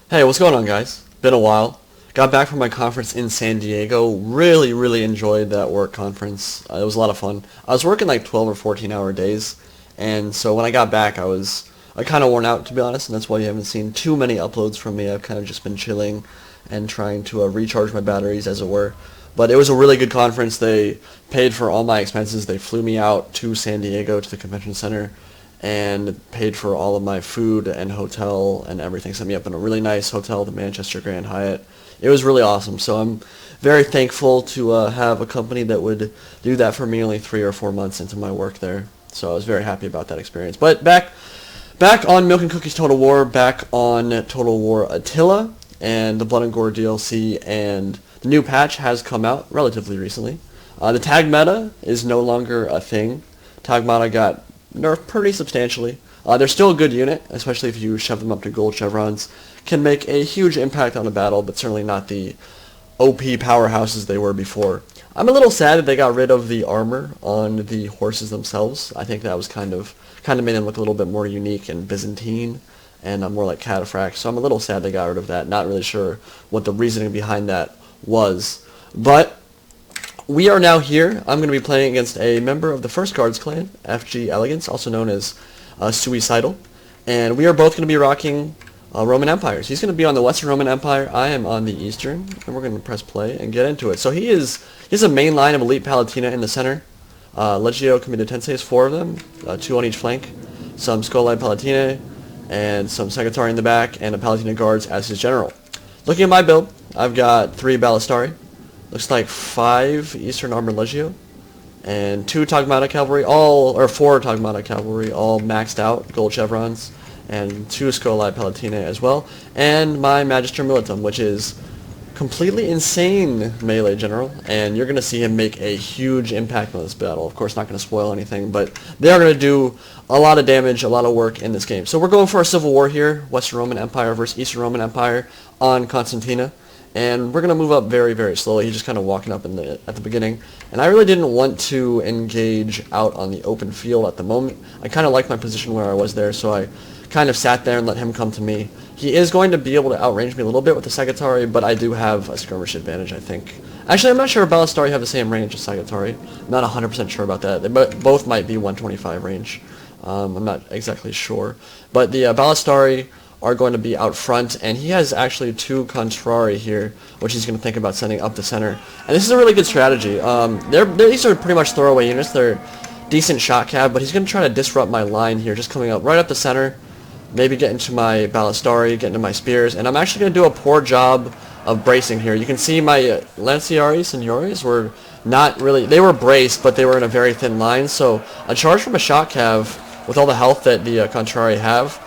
Hey, what's going on, guys? Been a while. Got back from my conference in San Diego. Really enjoyed that work conference. It was a lot of fun. I was working like 12 or 14-hour days, and so when I got back, I kind of worn out, to be honest, and that's why you haven't seen too many uploads from me. I've kind of just been chilling and trying to recharge my batteries, as it were. But it was a really good conference. They paid for all my expenses. They flew me out to San Diego to the convention center and paid for all of my food and hotel and everything. Set me up in a really nice hotel, the Manchester Grand Hyatt. It was really awesome. So I'm very thankful to have a company that would do that for me only 3 or 4 months into my work there. So I was very happy about that experience. But back on Milk and Cookies Total War, back on Total War Attila and the Blood and Gore DLC, and the new patch has come out relatively recently. The Tagmeta is no longer a thing. Tagmeta got nerfed pretty substantially. They're still a good unit, especially if you shove them up to gold chevrons. Can make a huge impact on a battle, but certainly not the OP powerhouses they were before. I'm a little sad that they got rid of the armor on the horses themselves. I think that was kind of made them look a little bit more unique and Byzantine and more like cataphract. So I'm a little sad they got rid of that. Not really sure what the reasoning behind that was. But we are now here. I'm going to be playing against a member of the First Guards clan, FG Elegance, also known as Suicidal. And we are both going to be rocking Roman Empires. He's going to be on the Western Roman Empire. I am on the Eastern. And we're going to press play and get into it. So he has a main line of Elite Palatina in the center. Legio Comita Tenseis, 4 of them, 2 on each flank. Some Scolai Palatine, and some Secretary in the back, and a Palatina Guards as his general. Looking at my build, I've got 3 Ballistari. Looks like 5 Eastern Armored Legio, and 2 Tagmeta Cavalry, 4 Tagmeta Cavalry, all maxed out, gold chevrons, and 2 Scolai Palatine as well, and my Magister Militum, which is completely insane melee general, and you're going to see him make a huge impact on this battle. Of course, not going to spoil anything, but they are going to do a lot of damage, a lot of work in this game. So we're going for a civil war here, Western Roman Empire versus Eastern Roman Empire on Constantina. And we're going to move up very slowly. He's just kind of walking up at the beginning. And I really didn't want to engage out on the open field at the moment. I kind of liked my position where I was there, so I kind of sat there and let him come to me. He is going to be able to outrange me a little bit with the Secretary, but I do have a skirmish advantage, I think. Actually, I'm not sure if Ballistari have the same range as Secretary. I'm not 100% sure about that. They both might be 125 range. I'm not exactly sure. But the Ballistari are going to be out front, and he has actually 2 Contrari here, which he's going to think about sending up the center. And this is a really good strategy. These are pretty much throwaway units. They're decent shot cab, but he's going to try to disrupt my line here, just coming up right up the center, maybe get into my Ballistari, get into my spears, and I'm actually going to do a poor job of bracing here. You can see my Lanciari Signores were not really, they were braced, but they were in a very thin line, so a charge from a shot cav with all the health that the Contrari have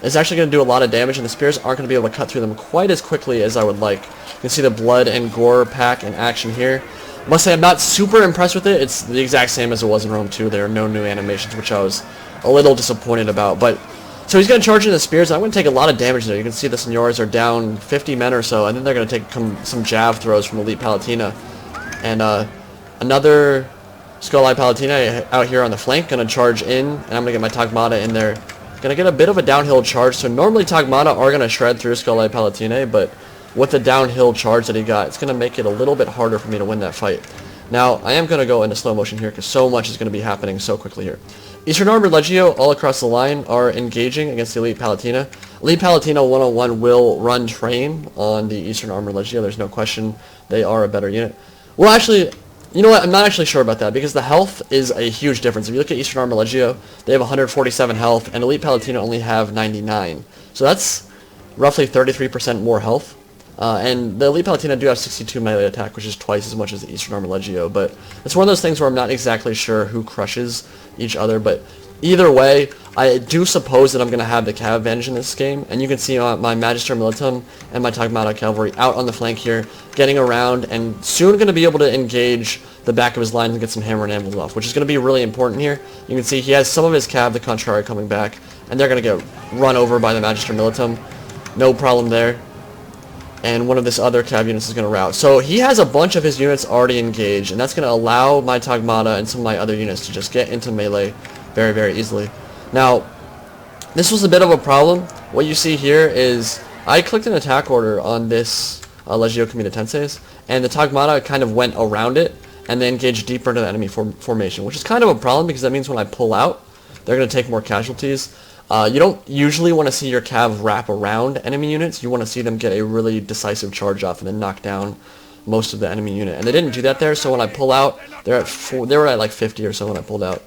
is actually going to do a lot of damage, and the spears aren't going to be able to cut through them quite as quickly as I would like. You can see the Blood and Gore pack in action here. I must say I'm not super impressed with it. It's the exact same as it was in Rome 2. There are no new animations, which I was a little disappointed about. But so he's going to charge into the spears. I'm going to take a lot of damage there. You can see the Signores are down 50 men or so, and then they're going to take some jav throws from Elite Palatina. And another Scolai Palatine out here on the flank, going to charge in, and I'm going to get my Tagmeta in there. Going to get a bit of a downhill charge, so normally Tagmeta are going to shred through Scolai Palatine, but with the downhill charge that he got, it's going to make it a little bit harder for me to win that fight. Now, I am going to go into slow motion here, because so much is going to be happening so quickly here. Eastern Armored Legio, all across the line, are engaging against the Elite Palatina. Elite Palatina 101 will run train on the Eastern Armored Legio, there's no question. They are a better unit. Well, actually, you know what, I'm not actually sure about that, because the health is a huge difference. If you look at Eastern Armored Legio, they have 147 health, and Elite Palatina only have 99. So that's roughly 33% more health. And the Elite Palatina do have 62 melee attack, which is twice as much as the Eastern Armored Legio, but it's one of those things where I'm not exactly sure who crushes each other, but either way, I do suppose that I'm going to have the cav advantage in this game, and you can see my Magister Militum and my Tagmeta Cavalry out on the flank here, getting around, and soon going to be able to engage the back of his line and get some hammer and anvils off, which is going to be really important here. You can see he has some of his cav, the Contrari, coming back, and they're going to get run over by the Magister Militum. No problem there. And one of this other cav units is going to rout. So he has a bunch of his units already engaged, and that's going to allow my Tagmeta and some of my other units to just get into melee very easily. Now, this was a bit of a problem. What you see here is I clicked an attack order on this Legio Comitatenses, and the Tagmeta kind of went around it and then engaged deeper into the enemy formation, which is kind of a problem because that means when I pull out, they're going to take more casualties. You don't usually want to see your cav wrap around enemy units. You want to see them get a really decisive charge off and then knock down most of the enemy unit. And they didn't do that there, so when I pull out, they were at like 50 or so when I pulled out.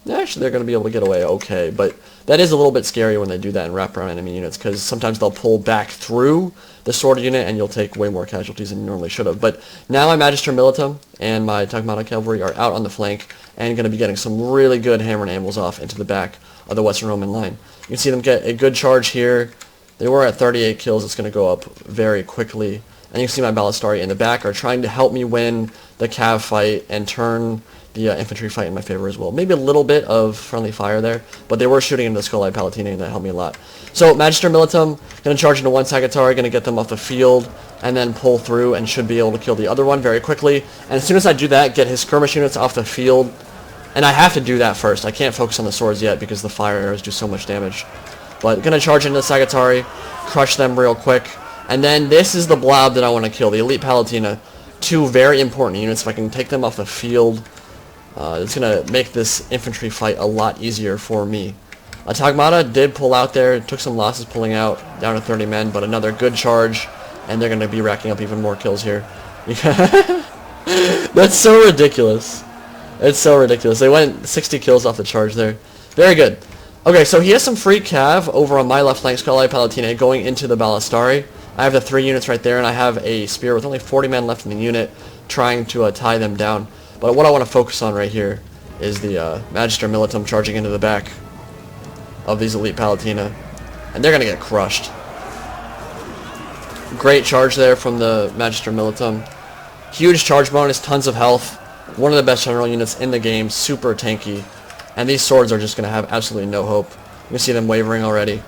Actually, they're going to be able to get away okay, but that is a little bit scary when they do that and wrap around enemy units, because sometimes they'll pull back through the sword unit and you'll take way more casualties than you normally should have. But now my Magister Militum and my Tagmeta cavalry are out on the flank and going to be getting some really good hammer and anvils off into the back of the Western Roman line. You can see them get a good charge here. They were at 38 kills. It's going to go up very quickly. And you can see my Ballistari in the back are trying to help me win the cav fight and turn the infantry fight in my favor as well. Maybe a little bit of friendly fire there, but they were shooting into the Scolai Palatine, and that helped me a lot. So Magister Militum, going to charge into one Sagittari, going to get them off the field, and then pull through and should be able to kill the other one very quickly. And as soon as I do that, get his skirmish units off the field. And I have to do that first. I can't focus on the swords yet because the fire arrows do so much damage. But going to charge into the Sagittari, crush them real quick. And then this is the blob that I want to kill, the Elite Palatina. Two very important units. If I can take them off the field, it's going to make this infantry fight a lot easier for me. Tagmeta did pull out there, took some losses pulling out, down to 30 men, but another good charge, and they're going to be racking up even more kills here. That's so ridiculous. It's so ridiculous. They went 60 kills off the charge there. Very good. Okay, so he has some free cav over on my left flank, Scolai Palatine, going into the Ballistari. I have the 3 units right there, and I have a spear with only 40 men left in the unit, trying to tie them down. But what I want to focus on right here is the Magister Militum charging into the back of these Elite Palatina. And they're going to get crushed. Great charge there from the Magister Militum. Huge charge bonus, tons of health. One of the best general units in the game, super tanky. And these swords are just going to have absolutely no hope. You can see them wavering already.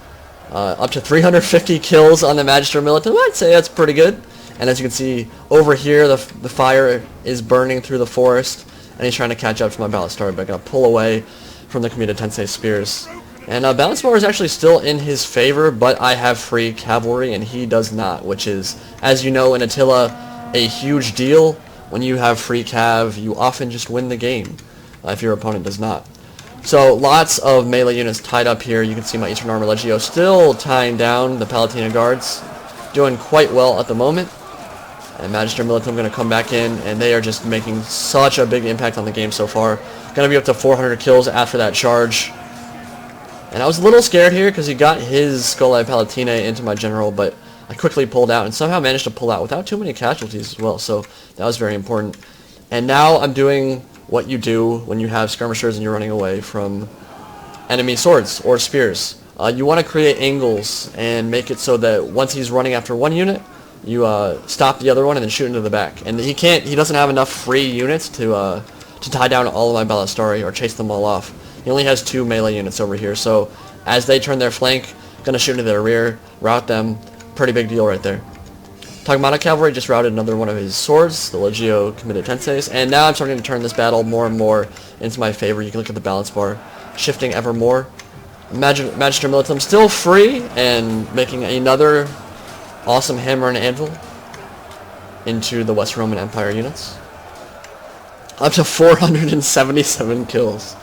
Up to 350 kills on the Magister Militum. I'd say that's pretty good. And as you can see, over here, the fire is burning through the forest, and he's trying to catch up to my Ballistari, but I gotta pull away from the Comitatense spears. And balance bar is actually still in his favor, but I have free cavalry, and he does not, which is, as you know, in Attila, a huge deal. When you have free cav, you often just win the game, if your opponent does not. So lots of melee units tied up here. You can see my Eastern Armor Legio still tying down the Palatina guards, doing quite well at the moment. And Magister Militum going to come back in, and they are just making such a big impact on the game so far. Going to be up to 400 kills after that charge. And I was a little scared here because he got his Scolai Palatine into my general, but I quickly pulled out and somehow managed to pull out without too many casualties as well, so that was very important. And now I'm doing what you do when you have skirmishers and you're running away from enemy swords or spears. You want to create angles and make it so that once he's running after one unit, you stop the other one and then shoot into the back. And he doesn't have enough free units to tie down all of my Ballistari or chase them all off. He only has 2 melee units over here, so as they turn their flank, gonna shoot into their rear, rout them. Pretty big deal right there. Tagmeta cavalry just routed another one of his swords, the Legio Comitatenses, and now I'm starting to turn this battle more and more into my favor. You can look at the balance bar, shifting ever more. Magister Militum still free and making another awesome hammer and anvil into the West Roman Empire units. Up to 477 kills.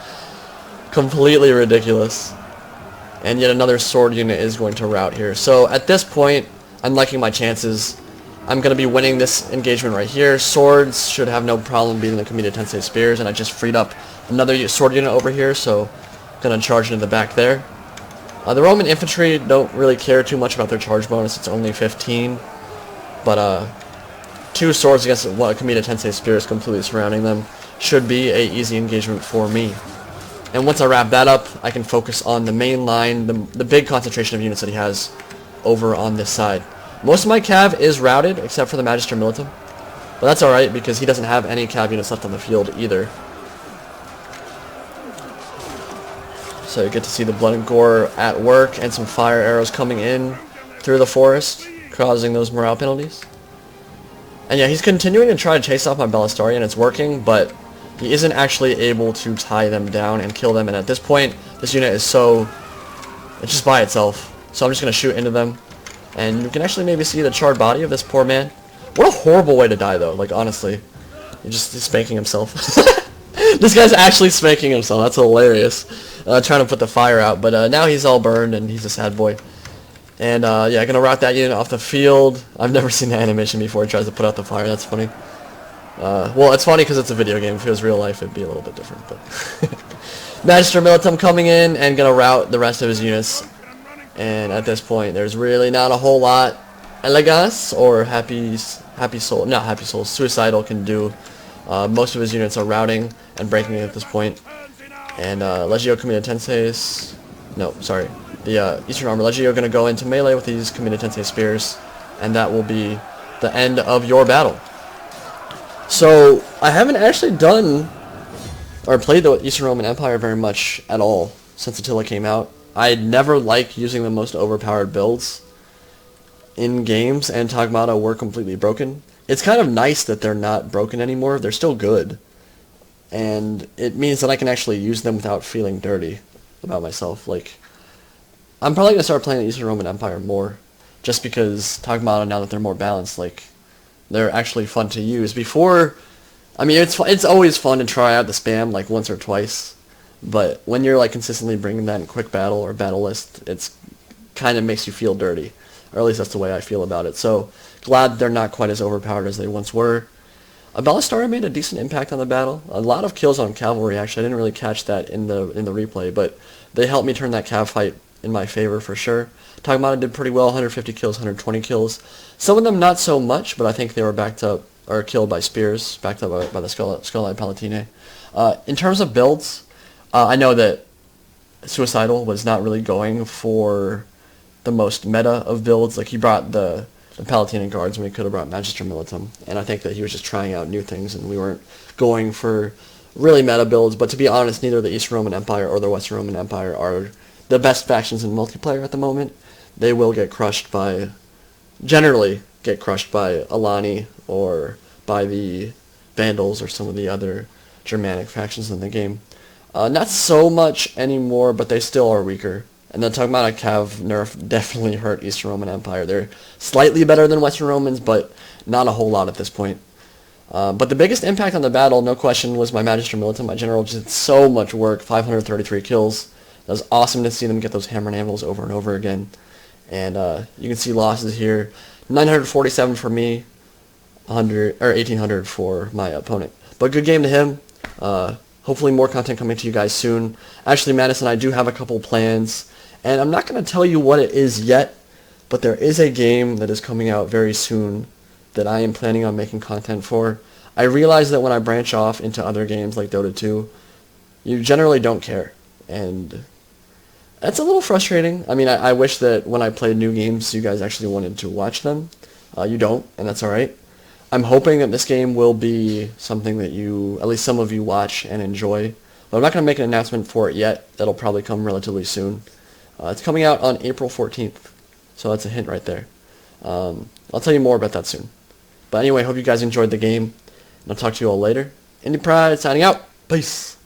Completely ridiculous. And yet another sword unit is going to rout here. So at this point, I'm liking my chances. I'm going to be winning this engagement right here. Swords should have no problem beating the Comitatense spears, and I just freed up another sword unit over here, so going to charge into the back there. The Roman infantry don't really care too much about their charge bonus. It's only 15. But 2 swords against what Comitatense spears completely surrounding them should be a easy engagement for me. And once I wrap that up, I can focus on the main line, the big concentration of units that he has over on this side. Most of my cav is routed, except for the Magister Militum. But that's alright, because he doesn't have any cav units left on the field either. So you get to see the blood and gore at work, and some fire arrows coming in through the forest, causing those morale penalties. And yeah, he's continuing to try to chase off my Ballistari, and it's working, but he isn't actually able to tie them down and kill them, and at this point, this unit is it's just by itself. So I'm just going to shoot into them. And you can actually maybe see the charred body of this poor man. What a horrible way to die, though. Like, honestly. He's spanking himself. This guy's actually spanking himself. That's hilarious. Trying to put the fire out. But now he's all burned, and he's a sad boy. And, yeah, gonna route that unit off the field. I've never seen that animation before. He tries to put out the fire. That's funny. Well, it's funny because it's a video game. If it was real life, it'd be a little bit different. But Magister Militum coming in and gonna route the rest of his units. And at this point, there's really not a whole lot Elegas or Happy Soul, not Happy Soul, Suicidal can do. Most of his units are routing and breaking at this point. And Legio Comitatenses, no, sorry, the Eastern Armor Legio going to go into melee with these Comitatense spears, and that will be the end of your battle. So I haven't actually done or played the Eastern Roman Empire very much at all since Attila came out. I never liked using the most overpowered builds in games, and Tagmeta were completely broken. It's kind of nice that they're not broken anymore. They're still good. And it means that I can actually use them without feeling dirty about myself. Like, I'm probably going to start playing the Eastern Roman Empire more, just because Tagmeta, now that they're more balanced, like, they're actually fun to use. Before, I mean, it's always fun to try out the spam, like, once or twice. But when you're, like, consistently bringing that in quick battle or battle list, it's kind of makes you feel dirty. Or at least that's the way I feel about it. So, glad they're not quite as overpowered as they once were. Ballastar made a decent impact on the battle. A lot of kills on cavalry, actually. I didn't really catch that in the replay, but they helped me turn that cav fight in my favor for sure. Tagmeta did pretty well, 150 kills, 120 kills. Some of them not so much, but I think they were backed up, or killed by spears, backed up by the Skull-Eyed Palatine. In terms of builds, I know that Suicidal was not really going for the most meta of builds. Like, he brought the Palatine guards when we could have brought Magister Militum, and I think that he was just trying out new things, and we weren't going for really meta builds. But to be honest, neither the Eastern Roman Empire or the Western Roman Empire are the best factions in multiplayer at the moment. They will get crushed by, generally get crushed by Alani or by the Vandals or some of the other Germanic factions in the game. Not so much anymore, but they still are weaker. And the Tagmeta Cav nerf definitely hurt Eastern Roman Empire. They're slightly better than Western Romans, but not a whole lot at this point. But the biggest impact on the battle, no question, was my Magister Militum. My general just did so much work, 533 kills. It was awesome to see them get those hammer and anvils over and over again. And you can see losses here. 947 for me, 1800 for my opponent. But good game to him. Hopefully more content coming to you guys soon. Actually, Madison, I do have a couple plans, and I'm not going to tell you what it is yet, but there is a game that is coming out very soon that I am planning on making content for. I realize that when I branch off into other games like Dota 2, you generally don't care, and that's a little frustrating. I mean, I wish that when I played new games, you guys actually wanted to watch them. You don't, and that's alright. I'm hoping that this game will be something that you, at least some of you, watch and enjoy. But I'm not going to make an announcement for it yet. That'll probably come relatively soon. It's coming out on April 14th, so that's a hint right there. I'll tell you more about that soon. But anyway, hope you guys enjoyed the game, and I'll talk to you all later. Indypride signing out. Peace.